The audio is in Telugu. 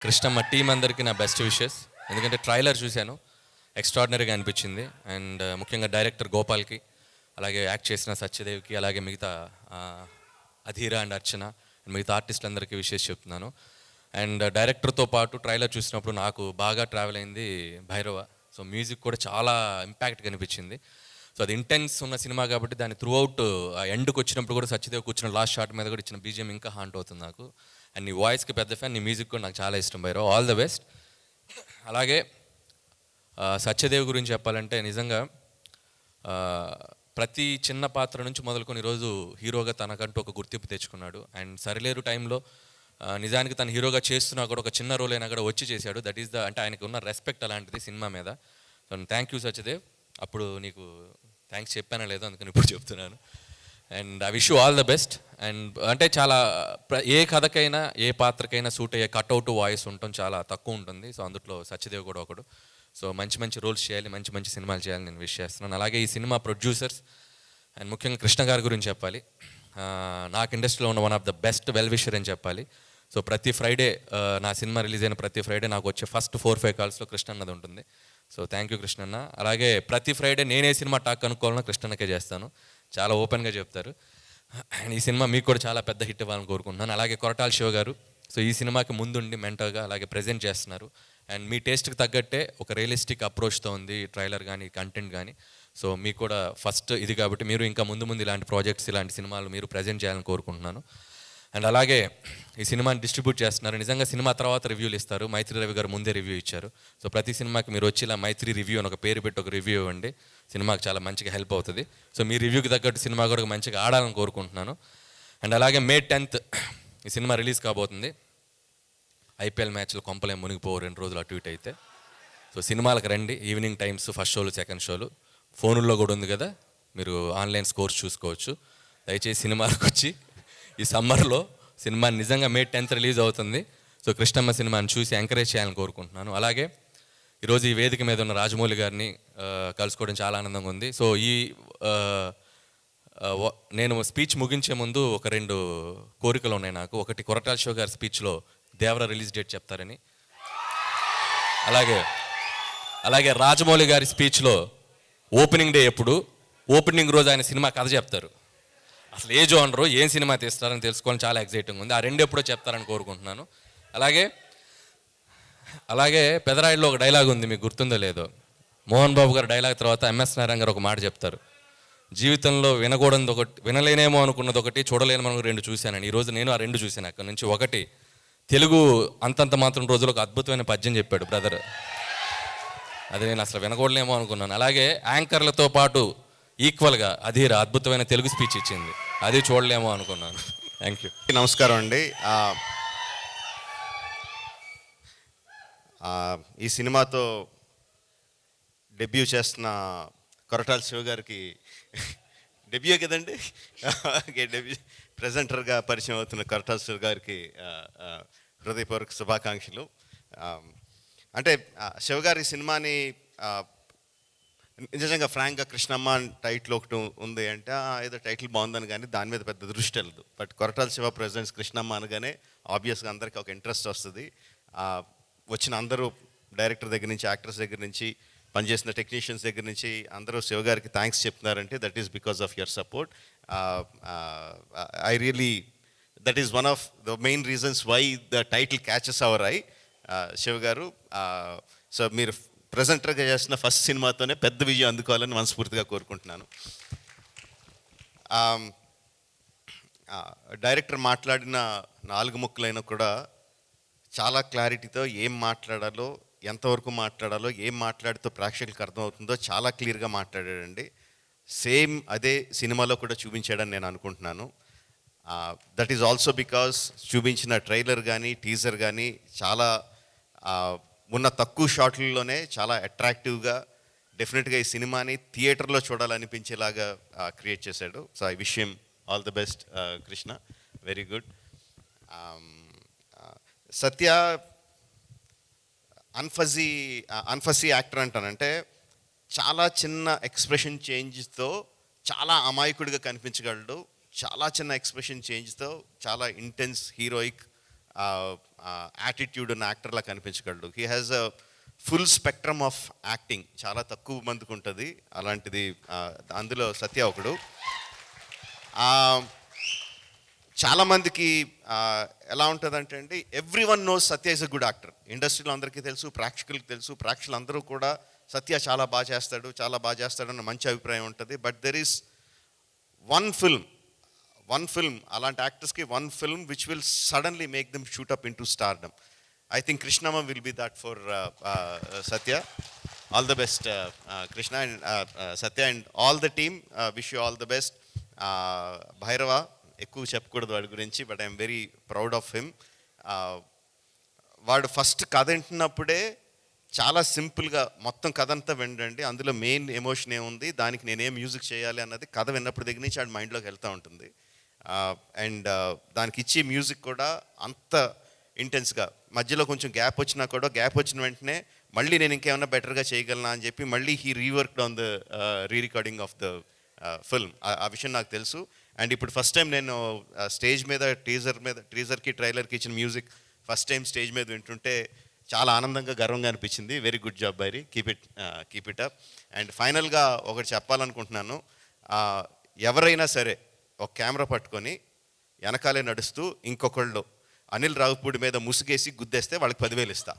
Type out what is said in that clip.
కృష్ణమ్మ టీం అందరికీ నా బెస్ట్ విషెస్. ఎందుకంటే ట్రైలర్ చూశాను, ఎక్స్ట్రాడినరీగా అనిపించింది. అండ్ ముఖ్యంగా డైరెక్టర్ గోపాల్కి, అలాగే యాక్ట్ చేసిన సత్యదేవ్కి, అలాగే మిగతా అధీర అండ్ అర్చన అండ్ మిగతా ఆర్టిస్టులందరికీ విషెస్ చెప్తున్నాను. అండ్ డైరెక్టర్తో పాటు ట్రైలర్ చూసినప్పుడు నాకు బాగా ట్రావెల్ అయింది భైరవ. సో మ్యూజిక్ కూడా చాలా ఇంపాక్ట్గా అనిపించింది. సో అది ఇంటెన్స్ ఉన్న సినిమా కాబట్టి దాన్ని త్రూ అవుట్ ఆ ఎండ్కి వచ్చినప్పుడు కూడా సత్యదేవ్ కూర్చున్న లాస్ట్ షాట్ మీద కూడా ఇచ్చిన బీజిఎం ఇంకా హాంట్ అవుతుంది నాకు. అండ్ నీ వాయిస్కి పెద్ద ఫ్యాన్, నీ మ్యూజిక్ కూడా నాకు చాలా ఇష్టం భైరవ్. All the best. అలాగే సత్యదేవ్ గురించి చెప్పాలంటే నిజంగా ప్రతి చిన్న పాత్ర నుంచి మొదలుకొని ఈరోజు హీరోగా తనకంటూ ఒక గుర్తింపు తెచ్చుకున్నాడు. అండ్ సరిలేరు టైంలో నిజానికి తను హీరోగా చేస్తున్నా కూడా ఒక చిన్న రోల్ అయినా కూడా వచ్చి చేశాడు. దట్ ఈస్ ద అంటే ఆయనకు ఉన్న రెస్పెక్ట్ అలాంటిది సినిమా మీద. So thank you Satyadev. అప్పుడు నీకు థ్యాంక్స్ చెప్పానా లేదో అందుకని ఇప్పుడు చెప్తున్నాను. And I wish you all the best. And అంటే చాలా ఏ కథకైనా ఏ పాత్రకైనా సూట్ అయ్యే కట్అవుట్ వాయిస్ ఉండటం చాలా తక్కువ ఉంటుంది. సో అందులో సత్యదేవ్ కూడా ఒకడు. సో మంచి మంచి రోల్స్ చేయాలి, మంచి మంచి సినిమాలు చేయాలని నేను విష్ చేస్తున్నాను. అలాగే ఈ సినిమా ప్రొడ్యూసర్స్ అండ్ ముఖ్యంగా కృష్ణ గారి గురించి చెప్పాలి. నాకు ఇండస్ట్రీలో ఉన్న one of the best well wisher అని చెప్పాలి. సో ప్రతి ఫ్రైడే నా సినిమా రిలీజ్ అయిన ప్రతి ఫ్రైడే నాకు వచ్చే ఫస్ట్ 4-5 కాల్స్లో కృష్ణ అన్నది ఉంటుంది. సో థ్యాంక్ యూ కృష్ణన్న. అలాగే ప్రతి ఫ్రైడే నేనే సినిమా టాక్ అనుకోవాలన్నా కృష్ణన్నకే చేస్తాను, చాలా ఓపెన్గా చెప్తారు. అండ్ ఈ సినిమా మీకు కూడా చాలా పెద్ద హిట్ ఇవ్వాలని కోరుకుంటున్నాను. అలాగే కొరటాల శివ గారు, సో ఈ సినిమాకి ముందుండి మెంటర్గా అలాగే ప్రజెంట్ చేస్తున్నారు. అండ్ మీ టేస్ట్కి తగ్గట్టే ఒక రియలిస్టిక్ అప్రోచ్తో ఉంది ట్రైలర్ కానీ కంటెంట్ కానీ. సో మీకు కూడా ఫస్ట్ ఇది కాబట్టి మీరు ఇంకా ముందు ముందు ఇలాంటి ప్రాజెక్ట్స్ ఇలాంటి సినిమాలు మీరు ప్రజెంట్ చేయాలని కోరుకుంటున్నాను. అండ్ అలాగే ఈ సినిమాని డిస్ట్రిబ్యూట్ చేస్తున్నారు. నిజంగా సినిమా తర్వాత రివ్యూలు ఇస్తారు. మైత్రి రవి గారు ముందే రివ్యూ ఇచ్చారు. సో ప్రతి సినిమాకి మీరు వచ్చి ఇలా మైత్రి రివ్యూ అని ఒక పేరు పెట్టి ఒక రివ్యూ ఇవ్వండి, సినిమాకి చాలా మంచిగా హెల్ప్ అవుతుంది. సో మీ రివ్యూకి తగ్గట్టు సినిమా కూడా మంచిగా ఆడాలని కోరుకుంటున్నాను. అండ్ అలాగే May 10th ఈ సినిమా రిలీజ్ కాబోతుంది. IPL మ్యాచ్లు కొంపలేం మునిగిపోవు 2 రోజులు అటు ఇటు అయితే. సో సినిమాలకు రండి, ఈవినింగ్ టైమ్స్ ఫస్ట్ షోలు సెకండ్ షోలు ఫోనుల్లో కూడా ఉంది కదా, మీరు ఆన్లైన్ స్కోర్స్ చూసుకోవచ్చు. దయచేసి సినిమాలకు వచ్చి ఈ సమ్మర్లో సినిమా నిజంగా May 10th రిలీజ్ అవుతుంది. సో కృష్ణమ్మ సినిమాని చూసి ఎంకరేజ్ చేయాలని కోరుకుంటున్నాను. అలాగే ఈరోజు ఈ వేదిక మీద ఉన్న రాజమౌళి గారిని కలుసుకోవడం చాలా ఆనందంగా ఉంది. సో నేను స్పీచ్ ముగించే ముందు ఒక 2 కోరికలు ఉన్నాయి నాకు. ఒకటి, కొరటాల శివ గారి స్పీచ్లో దేవర రిలీజ్ డేట్ చెప్తారని. అలాగే రాజమౌళి గారి స్పీచ్లో ఓపెనింగ్ డే ఎప్పుడు, ఓపెనింగ్ రోజు ఆయన సినిమా కథ చెప్తారు. అసలు ఏ జోనరు ఏం సినిమా తీస్తారని తెలుసుకోవాలని చాలా ఎక్సైటింగ్ ఉంది. ఆ 2 ఎప్పుడో చెప్తారని కోరుకుంటున్నాను. అలాగే పెదరాయిలో ఒక డైలాగ్ ఉంది, మీకు గుర్తుందో లేదో. మోహన్ బాబు గారు డైలాగ్ తర్వాత MS నారాయణ గారు ఒక మాట చెప్తారు, జీవితంలో వినకూడదు ఒకటి, వినలేనేమో అనుకున్నది ఒకటి, చూడలేనేమో 2 చూశానని. ఈరోజు నేను ఆ 2 చూశాను. అక్కడి నుంచి ఒకటి, తెలుగు అంతంత మాత్రం రోజులు ఒక అద్భుతమైన పద్యం చెప్పాడు బ్రదర్, అది నేను అసలు వినకూడలేమో అనుకున్నాను. అలాగే యాంకర్లతో పాటు ఈక్వల్గా అధీర అద్భుతమైన తెలుగు స్పీచ్ ఇచ్చింది, అది చూడలేమో అనుకున్నాను. Thank you. నమస్కారం అండి. ఈ సినిమాతో డెబ్యూ చేస్తున్న కొరటాల శివ గారికి డెబ్యూ కదండి, డెబ్యూ ప్రెజెంటర్గా పరిచయం అవుతున్న కొరటాల శివ గారికి హృదయపూర్వక శుభాకాంక్షలు. అంటే శివ గారి సినిమాని నిజంగా ఫ్రాంక్గా కృష్ణమ్మ టైటిల్ ఒకటి ఉంది అంటే ఏదో టైటిల్ బాగుందని, కానీ దాని మీద పెద్ద దృష్టి వెళ్ళదు. బట్ కొరటాల శివ ప్రెజెంట్స్ కృష్ణమ్మ అనగానే ఆబ్వియస్గా అందరికీ ఒక ఇంట్రెస్ట్ వస్తుంది. వచ్చిన అందరూ డైరెక్టర్ దగ్గర నుంచి, యాక్టర్స్ దగ్గర నుంచి, పనిచేసిన టెక్నీషియన్స్ దగ్గర నుంచి అందరూ శివ గారికి థ్యాంక్స్ చెప్తున్నారంటే that is because of your support. That is one of the main reasons why the title catches our eye. Shiva garu, so మీరు ప్రెజెంటర్గా చేసిన ఫస్ట్ సినిమాతోనే పెద్ద విజయం అందుకోవాలని మనస్ఫూర్తిగా కోరుకుంటున్నాను. డైరెక్టర్ మాట్లాడిన 4 ముక్కలైనా కూడా చాలా క్లారిటీతో ఏం మాట్లాడాలో, ఎంతవరకు మాట్లాడాలో, ఏం మాట్లాడితో ప్రేక్షకులకు అర్థమవుతుందో చాలా క్లియర్గా మాట్లాడాడండి. సేమ్ అదే సినిమాలో కూడా చూపించాడని నేను అనుకుంటున్నాను. దట్ ఈజ్ ఆల్సో బికాస్ చూపించిన ట్రైలర్ కానీ టీజర్ కానీ చాలా ఉన్న తక్కువ షాట్లలోనే చాలా అట్రాక్టివ్గా, డెఫినెట్గా ఈ సినిమాని థియేటర్లో చూడాలనిపించేలాగా క్రియేట్ చేశాడు. So I wish him all the best Krishna, very good. Satya అన్ఫజీ యాక్టర్ అంటానంటే చాలా చిన్న ఎక్స్ప్రెషన్ చేంజ్తో చాలా అమాయకుడిగా కనిపించగలడు. చాలా చిన్న ఎక్స్ప్రెషన్ చేంజ్తో చాలా ఇంటెన్స్ హీరోయిక్ యాటిట్యూడ్ ఉన్న యాక్టర్లా కనిపించగలడు. He has a full spectrum of acting, చాలా తక్కువ మందికి ఉంటుంది అలాంటిది. అందులో సత్య ఒకడు. చాలామందికి ఎలా ఉంటుందంటే అండి, every one knows Satya is a good actor. ఇండస్ట్రీలో అందరికీ తెలుసు, ప్రేక్షకులకు తెలుసు. ప్రేక్షకులందరూ కూడా సత్య చాలా బాగా చేస్తాడు అన్న మంచి అభిప్రాయం ఉంటుంది. But there is one film అలాంటి యాక్టర్స్కి one film which will suddenly make them shoot up into stardom. I think Krishnamma will be that for Satya. All the best Krishna and Satya and all the team. Wish you all the best. Bhairava ఎక్కువ చెప్పకూడదు వాడి గురించి, but I'm very proud of him. వాడు ఫస్ట్ కథ వింటున్నప్పుడే చాలా సింపుల్గా మొత్తం కథ అంతా వినండి, అందులో మెయిన్ ఎమోషన్ ఏముంది, దానికి నేనేం మ్యూజిక్ చేయాలి అన్నది కథ విన్నప్పుడు దగ్గర నుంచి ఆడి మైండ్లోకి వెళ్తూ ఉంటుంది. అండ్ దానికి ఇచ్చే మ్యూజిక్ కూడా అంత ఇంటెన్స్గా, మధ్యలో కొంచెం గ్యాప్ వచ్చినా కూడా గ్యాప్ వచ్చిన వెంటనే మళ్ళీ నేను ఇంకేమన్నా బెటర్గా చేయగలనా అని చెప్పి మళ్ళీ he reworked on the recording of the film. ఆ విషయం నాకు తెలుసు. అండ్ ఇప్పుడు ఫస్ట్ టైం నేను స్టేజ్ మీద టీజర్కి ట్రైలర్కి ఇచ్చిన మ్యూజిక్ ఫస్ట్ టైం స్టేజ్ మీద వింటుంటే చాలా ఆనందంగా గర్వంగా అనిపించింది. Very good job బైరీ, keep it up. And ఫైనల్గా ఒకటి చెప్పాలనుకుంటున్నాను. ఎవరైనా సరే ఒక కెమెరా పట్టుకొని వెనకాలే నడుస్తూ ఇంకొకళ్ళు అనిల్ రావుపూడి మీద ముసుగేసి గుద్దేస్తే వాళ్ళకి 10,000 ఇస్తా.